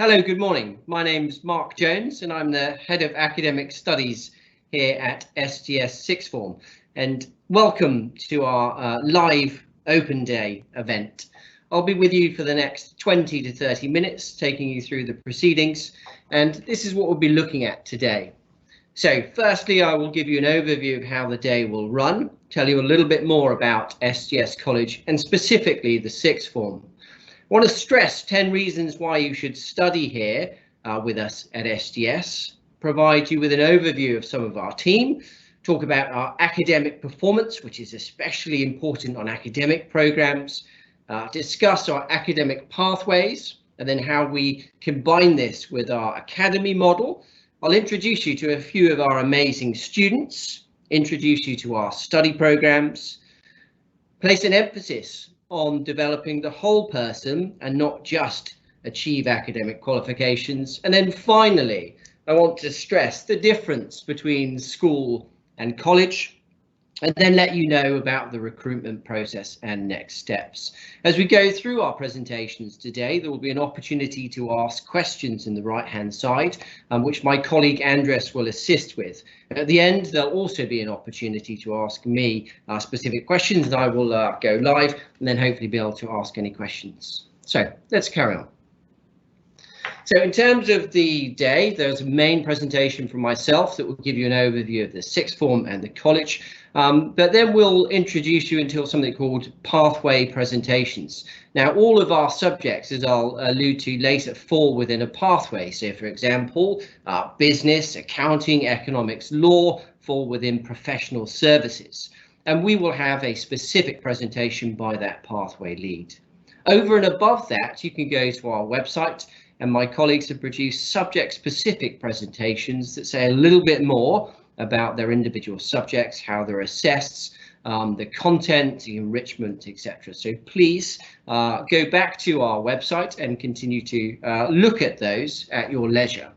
Hello, good morning. My name's Mark Jones and I'm the Head of Academic Studies here at SGS Sixth Form. And welcome to our live Open Day event. I'll be with you for the next 20 to 30 minutes, taking you through the proceedings. And this is what we'll be looking at today. So firstly, I will give you an overview of how the day will run, tell you a little bit more about SGS College and specifically the Sixth Form. I want to stress 10 reasons why you should study here with us at SGS, provide you with an overview of some of our team, talk about our academic performance, which is especially important on academic programs, discuss our academic pathways, and then how we combine this with our academy model. I'll introduce you to a few of our amazing students, introduce you to our study programs, place an emphasis on developing the whole person and not just achieve academic qualifications. And then finally, I want to stress the difference between school and college, and then let you know about the recruitment process and next steps. As we go through our presentations today, there will be an opportunity to ask questions in the right-hand side, which my colleague Andres will assist with. At the end, there'll also be an opportunity to ask me specific questions, and I will go live and then hopefully be able to ask any questions. So let's carry on. So in terms of the day, there's a main presentation from myself that will give you an overview of the Sixth Form and the college. But then we'll introduce you into something called pathway presentations. Now, all of our subjects, as I'll allude to later, fall within a pathway. So, for example, business, accounting, economics, law fall within professional services. And we will have a specific presentation by that pathway lead. Over and above that, you can go to our website, and my colleagues have produced subject-specific presentations that say a little bit more about their individual subjects, how they're assessed, the content, the enrichment, etc. So please go back to our website and continue to look at those at your leisure.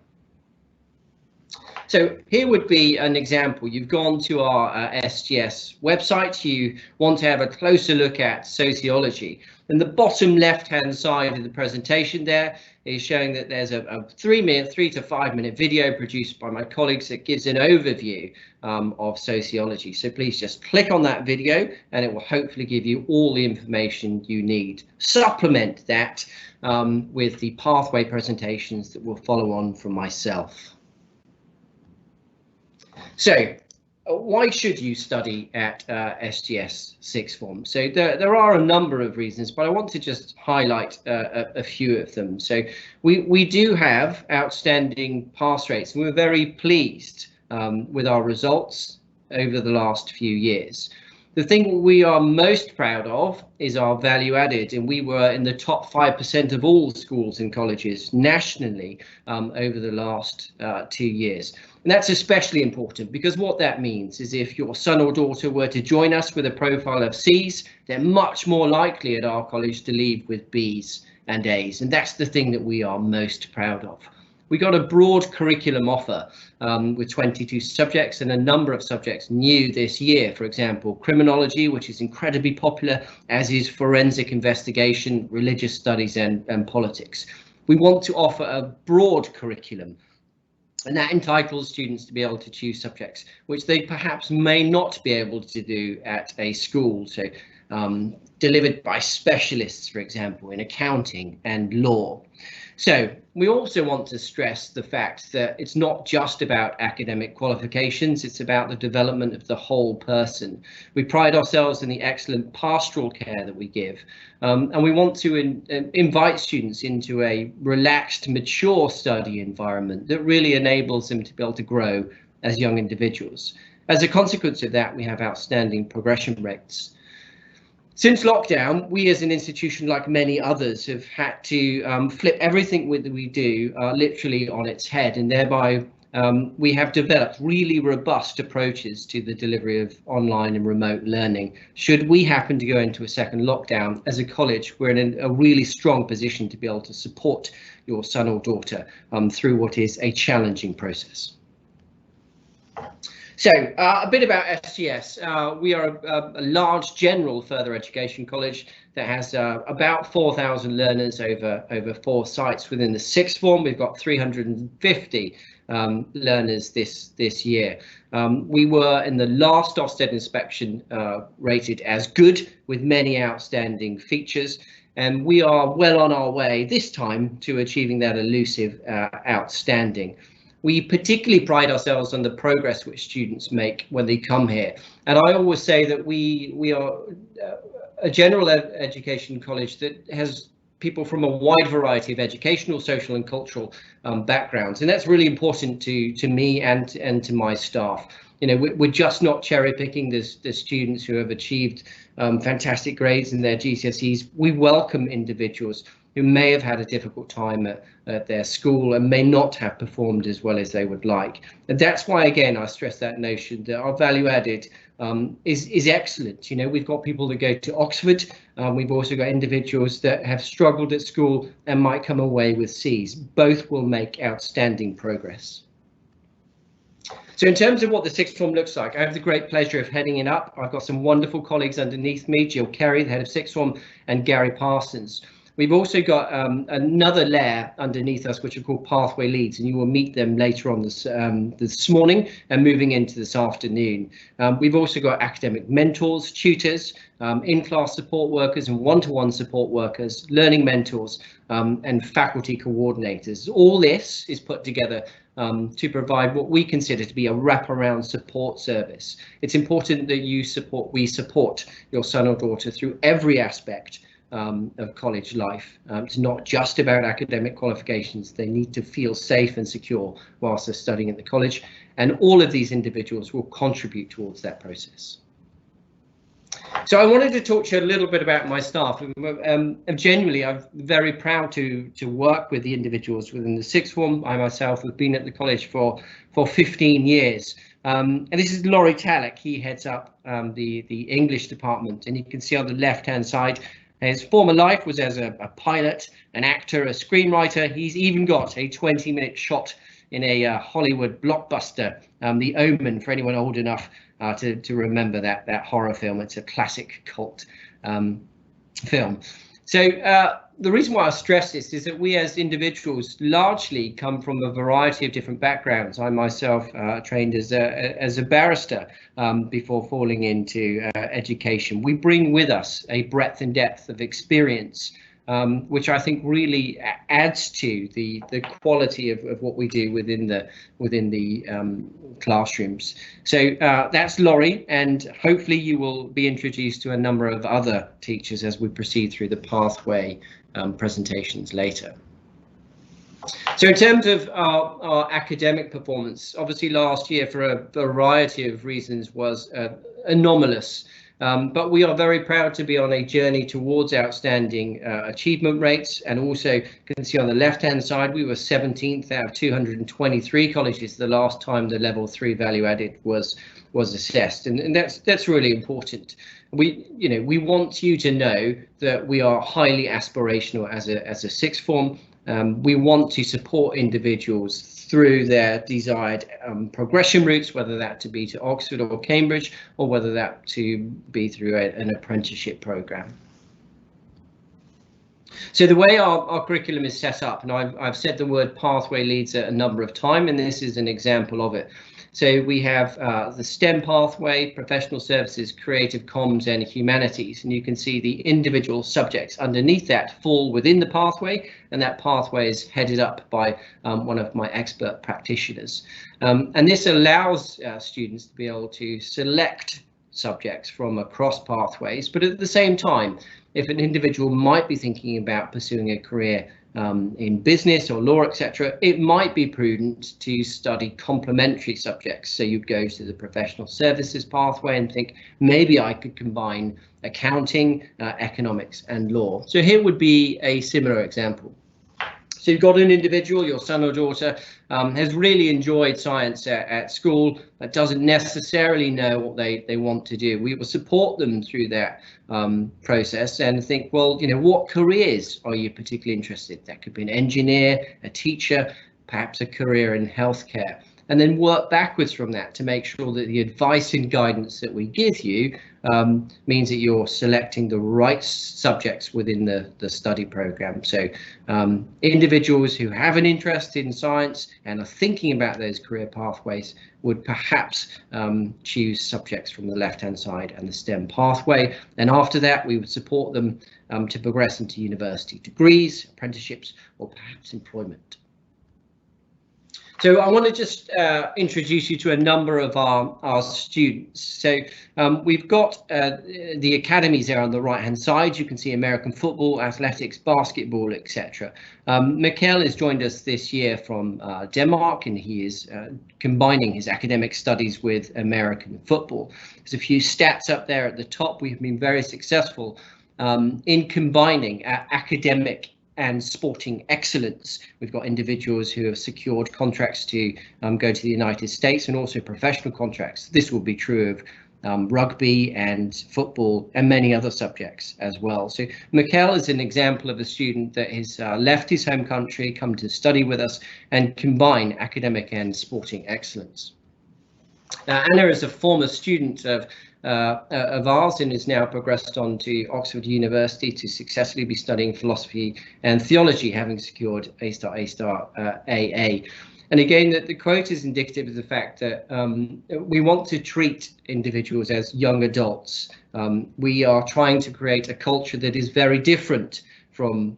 So here would be an example. You've gone to our SGS website, you want to have a closer look at sociology. And the bottom left-hand side of the presentation there is showing that there's a 3 to 5 minute video produced by my colleagues that gives an overview of sociology. So please just click on that video and it will hopefully give you all the information you need. Supplement that with the pathway presentations that will follow on from myself. So why should you study at SGS Sixth Form? So there are a number of reasons, but I want to just highlight a few of them. So we do have outstanding pass rates, and we're very pleased with our results over the last few years. The thing we are most proud of is our value added, and we were in the top 5% of all schools and colleges nationally over the last 2 years. And that's especially important because what that means is if your son or daughter were to join us with a profile of C's, they're much more likely at our college to leave with B's and A's. And that's the thing that we are most proud of. We got a broad curriculum offer with 22 subjects and a number of subjects new this year. For example, criminology, which is incredibly popular, as is forensic investigation, religious studies and politics. We want to offer a broad curriculum, and that entitles students to be able to choose subjects which they perhaps may not be able to do at a school. So delivered by specialists, for example, in accounting and law. So we also want to stress the fact that it's not just about academic qualifications, it's about the development of the whole person. We pride ourselves in the excellent pastoral care that we give, and we want to invite students into a relaxed, mature study environment that really enables them to be able to grow as young individuals. As a consequence of that, we have outstanding progression rates. Since lockdown, we as an institution, like many others, have had to flip everything that we do literally on its head, and thereby we have developed really robust approaches to the delivery of online and remote learning. Should we happen to go into a second lockdown, as a college, we're in a really strong position to be able to support your son or daughter through what is a challenging process. So a bit about SGS. We are a large general further education college that has about 4,000 learners over 4 sites within the sixth form. We've got 350 learners this year. We were in the last Ofsted inspection rated as good with many outstanding features, and we are well on our way this time to achieving that elusive outstanding. We particularly pride ourselves on the progress which students make when they come here. And I always say that we are a general education college that has people from a wide variety of educational, social and cultural backgrounds. And that's really important to me and to my staff. You know, we're just not cherry picking the students who have achieved fantastic grades in their GCSEs. We welcome individuals who may have had a difficult time at their school and may not have performed as well as they would like. And that's why, again, I stress that notion that our value added is excellent. You know, we've got people that go to Oxford. We've also got individuals that have struggled at school and might come away with C's. Both will make outstanding progress. So in terms of what the sixth form looks like, I have the great pleasure of heading it up. I've got some wonderful colleagues underneath me, Jill Kerry, the head of sixth form, and Gary Parsons. We've also got another layer underneath us, which are called pathway leads, and you will meet them later on this morning and moving into this afternoon. We've also got academic mentors, tutors, in-class support workers and one-to-one support workers, learning mentors, and faculty coordinators. All this is put together to provide what we consider to be a wraparound support service. It's important that we support your son or daughter through every aspect of college life. It's not just about academic qualifications. They need to feel safe and secure whilst they're studying at the college, and all of these individuals will contribute towards that process. So I wanted to talk to you a little bit about my staff. Genuinely, I'm very proud to work with the individuals within the sixth form. I myself have been at the college for 15 years. And this is Laurie Tallock. He heads up the English department, and you can see on the left-hand side, his former life was as a pilot, an actor, a screenwriter. He's even got a 20-minute shot in a Hollywood blockbuster, The Omen, for anyone old enough to remember that horror film. It's a classic cult film. So the reason why I stress this is that we as individuals largely come from a variety of different backgrounds. I myself trained as a barrister before falling into education. We bring with us a breadth and depth of experience, which I think really adds to the quality of what we do within the classrooms. So that's Laurie, and hopefully you will be introduced to a number of other teachers as we proceed through the pathway presentations later. So in terms of our academic performance, obviously last year for a variety of reasons was anomalous. But we are very proud to be on a journey towards outstanding achievement rates, and also you can see on the left hand side we were 17th out of 223 colleges the last time the level 3 value added was assessed, and that's really important. We want you to know that we are highly aspirational as a sixth form. We want to support individuals through their desired progression routes, whether that to be to Oxford or Cambridge, or whether that to be through an apprenticeship programme. So the way our curriculum is set up, and I've said the word pathway leads a number of times, and this is an example of it. So we have the STEM pathway, professional services, creative comms and humanities, and you can see the individual subjects underneath that fall within the pathway, and that pathway is headed up by one of my expert practitioners. And this allows students to be able to select subjects from across pathways, but at the same time, if an individual might be thinking about pursuing a career in business or law, etc., it might be prudent to study complementary subjects. So you go to the professional services pathway and think, maybe I could combine accounting, economics and law. So here would be a similar example. So you've got an individual, your son or daughter, has really enjoyed science at school, but doesn't necessarily know what they want to do. We will support them through that process and think, well, what careers are you particularly interested in? That could be an engineer, a teacher, perhaps a career in healthcare. and then work backwards from that to make sure that the advice and guidance that we give you means that you're selecting the right subjects within the study program. So individuals who have an interest in science and are thinking about those career pathways would perhaps choose subjects from the left-hand side and the STEM pathway. And after that, we would support them to progress into university degrees, apprenticeships, or perhaps employment. So I want to just introduce you to a number of our students. So we've got the academies there on the right hand side. You can see American football, athletics, basketball, etc. Mikkel has joined us this year from Denmark, and he is combining his academic studies with American football. There's a few stats up there at the top. We've been very successful in combining academic and sporting excellence. We've got individuals who have secured contracts to go to the United States, and also professional contracts. This will be true of rugby and football and many other subjects as well. So Mikkel is an example of a student that has left his home country, come to study with us and combine academic and sporting excellence. Anna is a former student of ours and is now progressed on to Oxford University to successfully be studying philosophy and theology, having secured A*, AA. And again, the quote is indicative of the fact that we want to treat individuals as young adults. We are trying to create a culture that is very different from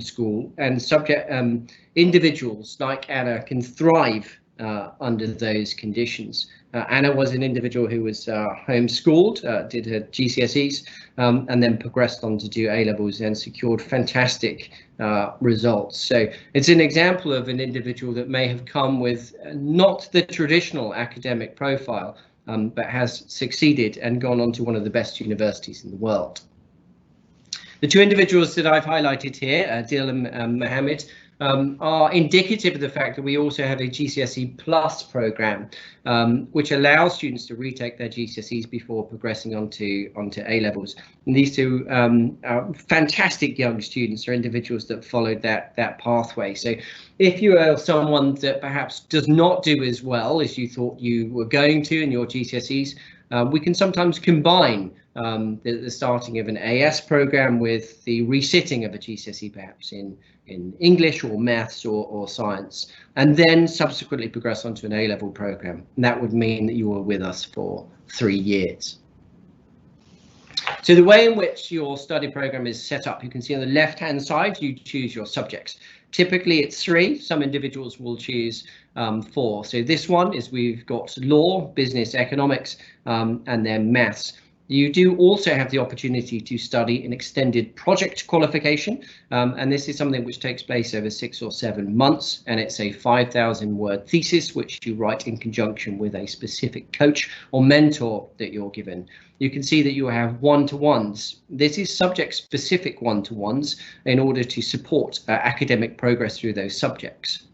school, and individuals like Anna can thrive under those conditions. Anna was an individual who was homeschooled, did her GCSEs, and then progressed on to do A-levels and secured fantastic results. So it's an example of an individual that may have come with not the traditional academic profile, but has succeeded and gone on to one of the best universities in the world. The two individuals that I've highlighted here, Dil and Mohammed, are indicative of the fact that we also have a GCSE Plus program, which allows students to retake their GCSEs before progressing onto A-levels. And these two are fantastic young students, are individuals that followed that pathway. So if you are someone that perhaps does not do as well as you thought you were going to in your GCSEs, we can sometimes combine the starting of an AS program with the resitting of a GCSE, perhaps in English or maths or science, and then subsequently progress onto an A-level program. And that would mean that you were with us for 3 years. So the way in which your study program is set up, you can see on the left-hand side, you choose your subjects. Typically it's 3, some individuals will choose 4. So this one is, we've got law, business, economics, and then maths. You do also have the opportunity to study an extended project qualification, and this is something which takes place over 6 or 7 months, and it's a 5,000-word thesis which you write in conjunction with a specific coach or mentor that you're given. You can see that you have one-to-ones. This is subject-specific one-to-ones in order to support academic progress through those subjects.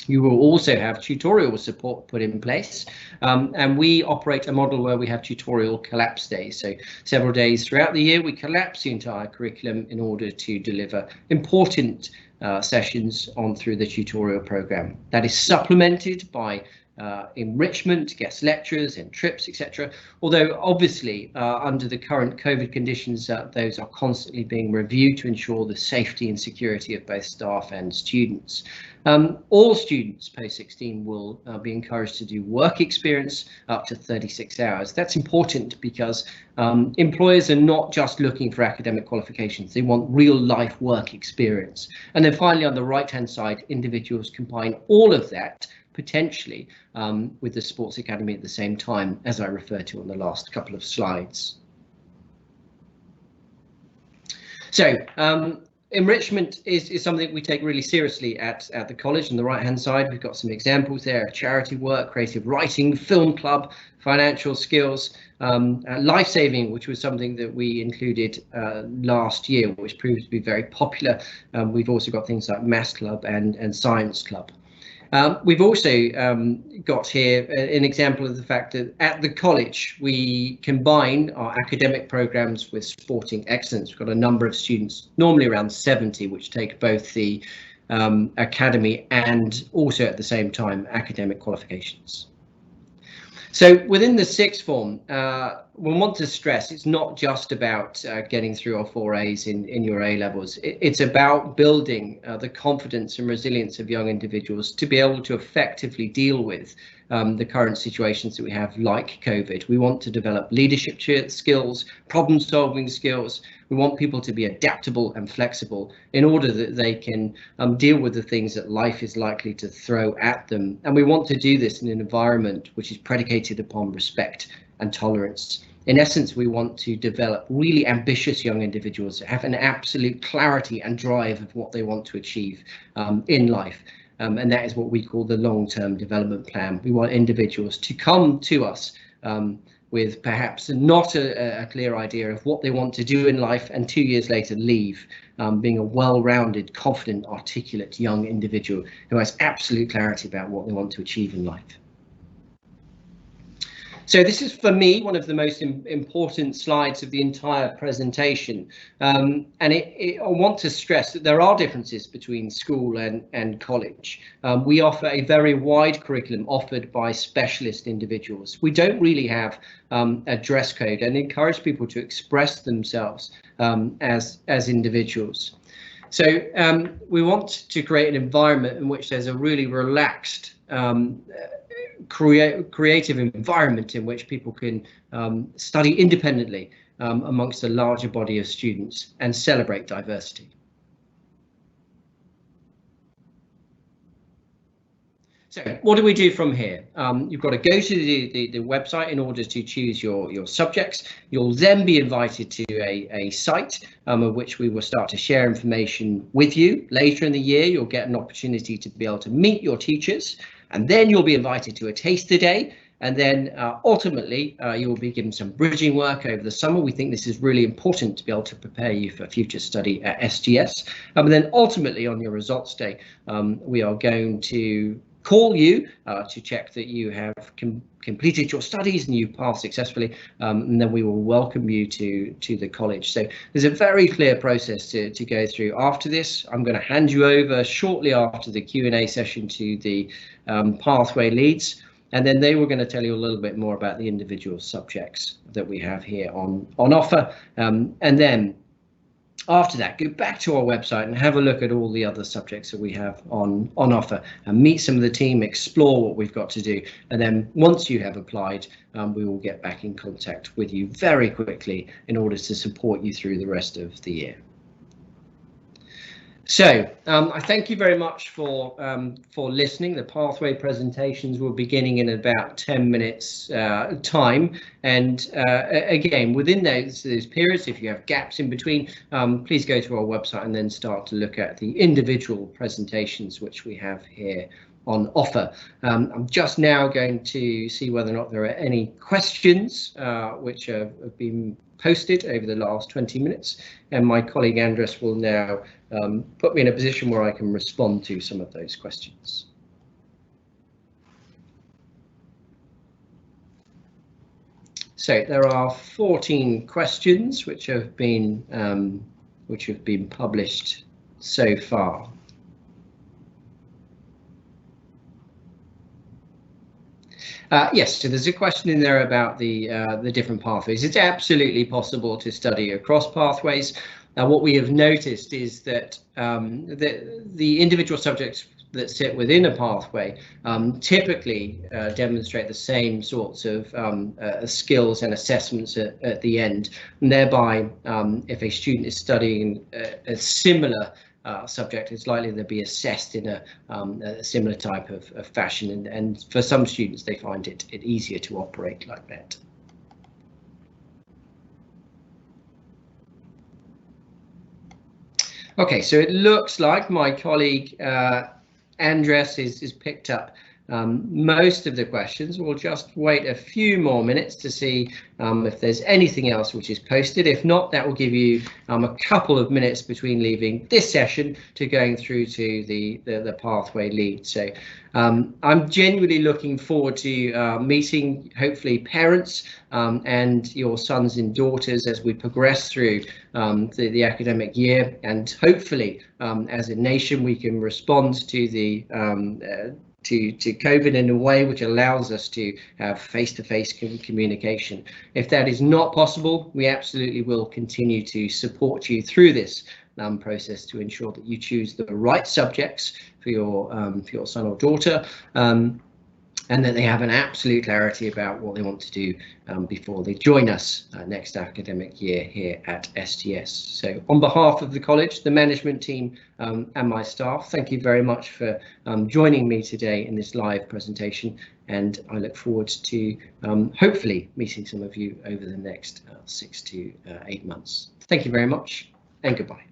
You will also have tutorial support put in place, and we operate a model where we have tutorial collapse days. So several days throughout the year, we collapse the entire curriculum in order to deliver important sessions on through the tutorial program. That is supplemented by enrichment, guest lectures and trips, etc. Although obviously under the current COVID conditions, those are constantly being reviewed to ensure the safety and security of both staff and students. All students post-16 will be encouraged to do work experience up to 36 hours. That's important because employers are not just looking for academic qualifications, they want real life work experience. And then finally, on the right hand side, individuals combine all of that potentially with the Sports Academy at the same time, as I referred to on the last couple of slides. So enrichment is something we take really seriously at the college. On the right hand side, we've got some examples there: charity work, creative writing, film club, financial skills, life-saving, which was something that we included last year, which proved to be very popular. We've also got things like maths club and science club. We've also got here an example of the fact that at the college we combine our academic programs with sporting excellence. We've got a number of students, normally around 70, which take both the academy and also at the same time academic qualifications. So within the sixth form, we want to stress it's not just about getting through our 4As in your A levels. It's about building the confidence and resilience of young individuals to be able to effectively deal with the current situations that we have, like COVID. We want to develop leadership skills, problem solving skills. We want people to be adaptable and flexible in order that they can deal with the things that life is likely to throw at them. And we want to do this in an environment which is predicated upon respect and tolerance. In essence, we want to develop really ambitious young individuals that have an absolute clarity and drive of what they want to achieve in life. And that is what we call the long-term development plan. We want individuals to come to us with perhaps not a clear idea of what they want to do in life, and 2 years later leave being a well-rounded, confident, articulate young individual who has absolute clarity about what they want to achieve in life. So this is, for me, one of the most important slides of the entire presentation. And I want to stress that there are differences between school and college. We offer a very wide curriculum offered by specialist individuals. We don't really have a dress code and encourage people to express themselves as individuals. So we want to create an environment in which there's a really relaxed creative environment in which people can study independently amongst a larger body of students and celebrate diversity. So what do we do from here? You've got to go to the website in order to choose your subjects. You'll then be invited to a site of which we will start to share information with you. Later in the year, you'll get an opportunity to be able to meet your teachers, and then you'll be invited to a taster day. And then ultimately, you will be given some bridging work over the summer. We think this is really important to be able to prepare you for future study at SGS. And then ultimately on your results day, we are going to call you to check that you have completed your studies and you've passed successfully, and then we will welcome you to the college. So there's a very clear process to go through. After this, I'm going to hand you over shortly after the Q&A session to the pathway leads, and then they were going to tell you a little bit more about the individual subjects that we have here on offer, and then after that, go back to our website and have a look at all the other subjects that we have on offer and meet some of the team, explore what we've got to do. And then once you have applied, we will get back in contact with you very quickly in order to support you through the rest of the year. So I thank you very much for listening. The pathway presentations will be beginning in about 10 minutes time, and again, within those periods, if you have gaps in between, please go to our website and then start to look at the individual presentations which we have here on offer. I'm just now going to see whether or not there are any questions which have been posted over the last 20 minutes, and my colleague Andres will now put me in a position where I can respond to some of those questions. So there are 14 questions which have been published so far. Yes, so there's a question in there about the different pathways. It's absolutely possible to study across pathways. Now, what we have noticed is that the individual subjects that sit within a pathway typically demonstrate the same sorts of skills and assessments at the end, and thereby if a student is studying a similar subject, it's likely to be assessed in a similar type of fashion, and for some students they find it easier to operate like that. Okay, so it looks like my colleague Andres is picked up most of the questions. We'll just wait a few more minutes to see if there's anything else which is posted. If not, that will give you a couple of minutes between leaving this session to going through to the pathway lead. So I'm genuinely looking forward to meeting hopefully parents and your sons and daughters as we progress through the academic year, and hopefully as a nation we can respond to the to COVID in a way which allows us to have face-to-face communication. If that is not possible, we absolutely will continue to support you through this process to ensure that you choose the right subjects for your son or daughter, and that they have an absolute clarity about what they want to do before they join us next academic year here at STS. So on behalf of the college, the management team and my staff, thank you very much for joining me today in this live presentation, and I look forward to hopefully meeting some of you over the next 6 to 8 months. Thank you very much and goodbye.